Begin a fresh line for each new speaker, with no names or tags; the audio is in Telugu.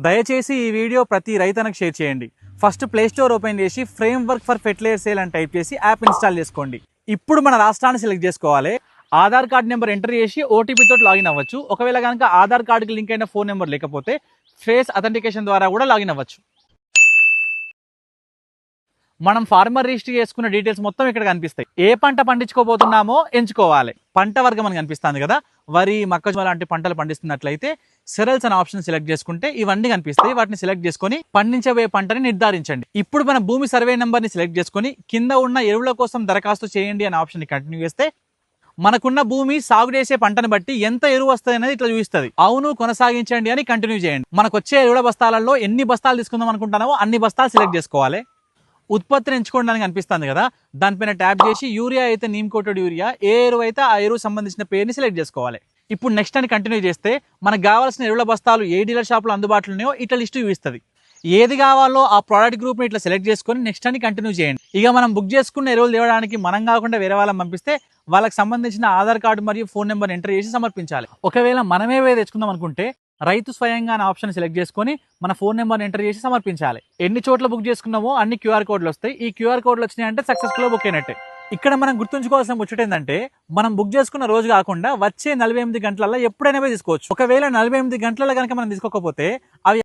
దయచేసి ఈ వీడియో ప్రతి రైతన్నకు షేర్ చేయండి. ఫస్ట్ ప్లే స్టోర్ ఓపెన్ చేసి ఫ్రేమ్వర్క్ ఫర్ ఫెర్టిలైజర్ సేల్ అని టైప్ చేసి యాప్ ఇన్స్టాల్ చేసుకోండి. ఇప్పుడు మన రాష్ట్రాన్ని సెలెక్ట్ చేసుకోవాలి. ఆధార్ కార్డ్ నెంబర్ ఎంటర్ చేసి ఓటీపీ తోటి లాగిన్ అవ్వచ్చు. ఒకవేళ కనుక ఆధార్ కార్డుకి లింక్ అయిన ఫోన్ నెంబర్ లేకపోతే ఫేస్ అథెంటికేషన్ ద్వారా కూడా లాగిన్ అవ్వచ్చు. మనం ఫార్మర్ రిజిస్టర్ చేసుకున్న డీటెయిల్స్ మొత్తం ఇక్కడ కనిపిస్తాయి. ఏ పంట పండించుకోబోతున్నామో ఎంచుకోవాలి. పంట వర్గం అని కనిపిస్తుంది కదా, వరి, మొక్కజొన్న లాంటి పంటలు పండిస్తున్నట్లయితే సెరల్స్ అనే ఆప్షన్ సెలెక్ట్ చేసుకుంటే ఇవన్నీ కనిపిస్తాయి. వాటిని సెలెక్ట్ చేసుకొని పండించబోయే పంటని నిర్ధారించండి. ఇప్పుడు మన భూమి సర్వే నెంబర్ని సెలెక్ట్ చేసుకొని కింద ఉన్న ఎరువుల కోసం దరఖాస్తు చేయండి అనే ఆప్షన్ కంటిన్యూ చేస్తే మనకున్న భూమి సాగు చేసే పంటను బట్టి ఎంత ఎరువు వస్తుంది అనేది ఇట్లా చూపిస్తుంది. అవును కొనసాగించండి అని కంటిన్యూ చేయండి. మనకు వచ్చే ఎరువుల బస్తాలలో ఎన్ని బస్తాలు తీసుకుందాం అనుకుంటున్నామో అన్ని బస్తాలు సెలెక్ట్ చేసుకోవాలి. ఉత్పత్తిని ఎంచుకోవడానికి అనిపిస్తుంది కదా, దానిపైన ట్యాప్ చేసి యూరియా అయితే నీమ్ కోటెడ్ యూరియా, ఏ ఎరువు అయితే ఆ ఎరువు సంబంధించిన పేరుని సెలెక్ట్ చేసుకోవాలి. ఇప్పుడు నెక్స్ట్ అని కంటిన్యూ చేస్తే మనకు కావాల్సిన ఎరువుల బస్తాలు ఏ డీలర్ షాప్లో అందుబాటులో ఉన్నాయో ఇట్లా లిస్టు చూపిస్తుంది. ఏది కావాలో ఆ ప్రోడక్ట్ గ్రూప్ని ఇట్లా సెలెక్ట్ చేసుకొని నెక్స్ట్ అని కంటిన్యూ చేయండి. ఇక మనం బుక్ చేసుకున్న ఎరువులు తేవడానికి మనం కాకుండా వేరే వాళ్ళని పంపిస్తే వాళ్ళకి సంబంధించిన ఆధార్ కార్డు మరియు ఫోన్ నెంబర్ ఎంటర్ చేసి సమర్పించాలి. ఒకవేళ మనమే తెచ్చుకుందాం అనుకుంటే రైతు స్వయంగా అనే ఆప్షన్ సెలెక్ట్ చేసుకొని మన ఫోన్ నెంబర్ ఎంటర్ చేసి సమర్పించాలి. ఎన్ని చోట్ల బుక్ చేసుకున్నామో అన్ని క్యూఆర్ కోడ్లు వస్తాయి. ఈ క్యూఆర్ కోడ్లు వచ్చినాయంటే సక్సెస్ఫుల్ బుక్ అయినట్టే. ఇక్కడ మనం గుర్తుంచుకోవాల్సిన ముచ్చట ఏంటంటే మనం బుక్ చేసుకున్న రోజు కాకుండా వచ్చే 48 గంటలలో ఎప్పుడైనా తీసుకోవచ్చు. ఒకవేళ 48 గంటలలో కనుక మనం తీసుకోకపోతే అవి